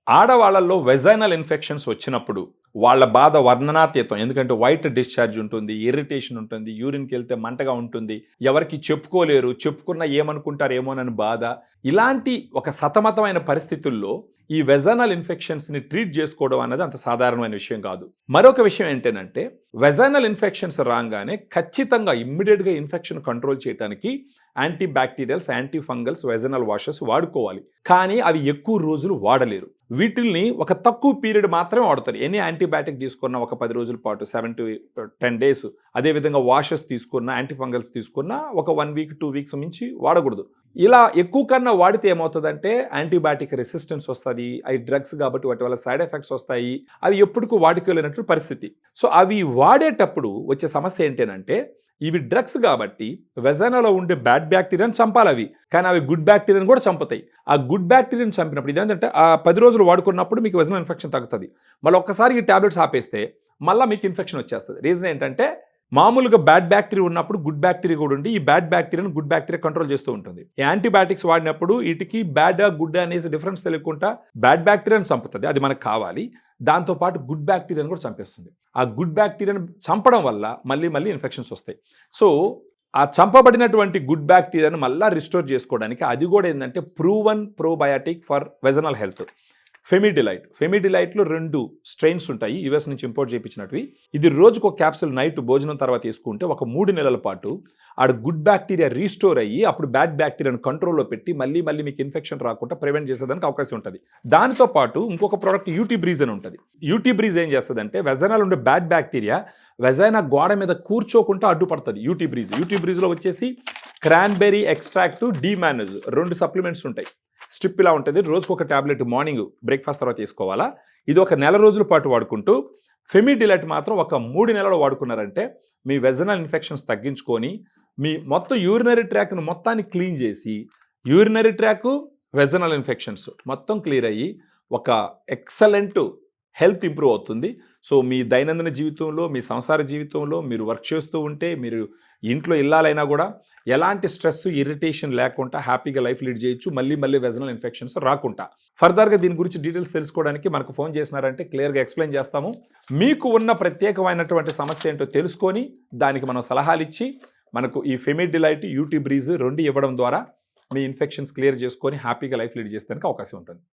ఆడవాళ్ళల్లో vaginal infections వచ్చినప్పుడు వాళ్ళ బాధ వర్ణనాతీతం. ఎందుకంటే వైట్ డిశ్చార్జ్ ఉంటుంది, ఇరిటేషన్ ఉంటుంది, యూరిన్కి వెళ్తే మంటగా ఉంటుంది, ఎవరికి చెప్పుకోలేరు, చెప్పుకున్నా ఏమనుకుంటారేమోనని బాధ. ఇలాంటి ఒక సతమతమైన పరిస్థితుల్లో ఈ వెజైనల్ ఇన్ఫెక్షన్స్ని ట్రీట్ చేసుకోవడం అనేది అంత సాధారణమైన విషయం కాదు. మరొక విషయం ఏంటంటే వెజైనల్ ఇన్ఫెక్షన్స్ రాగానే ఖచ్చితంగా ఇమ్మీడియట్గా ఇన్ఫెక్షన్ కంట్రోల్ చేయడానికి anti bacterials, anti fungals, vaginal washes వాడుకోవాలి. కానీ అవి ఎక్కువ రోజులు వాడలేరు. వీటిల్ని ఒక తక్కువ పీరియడ్ మాత్రమే వాడతారు. ఎనీ యాంటీబయాటిక్ తీసుకున్న ఒక 10 రోజుల పాటు, 7 to 10 days. అదేవిధంగా వాషెస్ తీసుకున్న, యాంటీ ఫంగల్స్ తీసుకున్న ఒక 1 week 2 weeks మించి వాడకూడదు. ఇలా ఎక్కువ కన్నా వాడితే ఏమవుతుందంటే యాంటీబయాటిక్ రెసిస్టెన్స్ వస్తుంది. అవి డ్రగ్స్ కాబట్టి వాటి వల్ల సైడ్ ఎఫెక్ట్స్ వస్తాయి. అవి ఎప్పటికూ వాడుకోలేనట్టు పరిస్థితి. సో అవి వాడేటప్పుడు వచ్చే సమస్య ఏంటంటే ఇవి డ్రగ్స్ కాబట్టి వెజైనాలో ఉండే బ్యాడ్ బ్యాక్టీరియాని చంపాలి అవి, కానీ అవి గుడ్ బ్యాక్టీరియాని కూడా చంపుతాయి. ఆ గుడ్ బ్యాక్టీరియాని చంపినప్పుడు ఇదేంటంటే ఆ 10 రోజులు వాడుకున్నప్పుడు మీకు వెజైనల్ ఇన్ఫెక్షన్ తగ్గుతుంది. మళ్ళీ ఒక్కసారి ఈ టాబ్లెట్స్ ఆపేస్తే మళ్ళీ మీకు ఇన్ఫెక్షన్ వచ్చేస్తుంది. రీజన్ ఏంటంటే మామూలుగా బ్యాడ్ బ్యాక్టీరియా ఉన్నప్పుడు గుడ్ బ్యాక్టీరియా కూడా ఉండి ఈ బ్యాడ్ బ్యాక్టీరియాను గుడ్ బ్యాక్టీరియా కంట్రోల్ చేస్తూ ఉంటుంది. ఈ యాంటీబయాటిక్స్ వాడినప్పుడు వీటికి బ్యాడ్ గుడ్ అనేసి డిఫరెన్స్ తెలియకుండా బ్యాడ్ బ్యాక్టీరియాని చంపుతుంది, అది మనకు కావాలి. దాంతోపాటు గుడ్ బ్యాక్టీరియాని కూడా చంపేస్తుంది. ఆ గుడ్ బ్యాక్టీరియాని చంపడం వల్ల మళ్ళీ ఇన్ఫెక్షన్స్ వస్తాయి. సో ఆ చంపబడినటువంటి గుడ్ బ్యాక్టీరియాను మళ్ళీ రిస్టోర్ చేసుకోవడానికి అది కూడా ఏంటంటే proven probiotic for vaginal health ఫెమిడిలైట్లో 2 స్ట్రెయిన్స్ ఉంటాయి, యుఎస్ నుంచి ఇంపోర్ట్ చేయించినవి. ఇది రోజుకు ఒక క్యాప్సూల్ నైట్ భోజనం తర్వాత తీసుకుంటే ఒక 3 నెలల పాటు ఆడ గుడ్ బ్యాక్టీరియా రీస్టోర్ అయ్యి అప్పుడు బ్యాడ్ బ్యాక్టీరియాను కంట్రోల్లో పెట్టి మళ్ళీ మీకు ఇన్ఫెక్షన్ రాకుండా ప్రివెంట్ చేసేదానికి అవకాశం ఉంటుంది. దానితో పాటు ఇంకొక ప్రోడక్ట్ యూటీ బ్రీజ్ అని ఉంటుంది. యూటీ బ్రీజ్ ఏం చేస్తుందంటే వెజైనాలో ఉండే బ్యాడ్ బ్యాక్టీరియా వెజైనా గోడ మీద కూర్చోకుండా అడ్డుపడుతుంది. యూటీ బ్రీజ్లో వచ్చేసి క్రాన్బెర్రీ ఎక్స్ట్రాక్ట్, డిమానజ్ 2 సప్లిమెంట్స్ ఉంటాయి. స్ట్రిప్ ఇలా ఉంటుంది. రోజుకు ఒక టాబ్లెట్ మార్నింగ్ బ్రేక్ఫాస్ట్ తర్వాత తీసుకోవాలా. ఇది ఒక 1 రోజుల పాటు వాడుకుంటూ ఫెమిడిలైట్ మాత్రం ఒక 3 నెలలు వాడుకున్నారంటే మీ వెజనల్ ఇన్ఫెక్షన్స్ తగ్గించుకొని మీ మొత్తం యూరినరీ ట్రాక్ను మొత్తాన్ని క్లీన్ చేసి యూరినరీ ట్రాక్, వెజనల్ ఇన్ఫెక్షన్స్ మొత్తం క్లియర్ అయ్యి ఒక ఎక్సలెంట్ హెల్త్ ఇంప్రూవ్ అవుతుంది. సో మీ దైనందిన జీవితంలో, మీ సంసార జీవితంలో మీరు వర్క్ చేస్తూ ఉంటే, మీరు ఇంట్లో ఇల్లాలైనా కూడా ఎలాంటి స్ట్రెస్, ఇరిటేషన్ లేకుండా హ్యాపీగా లైఫ్ లీడ్ చేయొచ్చు. మళ్ళీ వెజనల్ ఇన్ఫెక్షన్స్ రాకుండా. ఫర్దర్గా దీని గురించి డీటెయిల్స్ తెలుసుకోవడానికి మనకు ఫోన్ చేసినారంటే క్లియర్గా ఎక్స్ప్లెయిన్ చేస్తాము. మీకు ఉన్న ప్రత్యేకమైనటువంటి సమస్య ఏంటో తెలుసుకొని దానికి మనం సలహాలు ఇచ్చి మనకు ఈ ఫెమిడిలైట్, యూటీ బ్రీజ్ 2 ఇవ్వడం ద్వారా మీ ఇన్ఫెక్షన్స్ క్లియర్ చేసుకొని హ్యాపీగా లైఫ్ లీడ్ చేసేదానికి అవకాశం ఉంటుంది.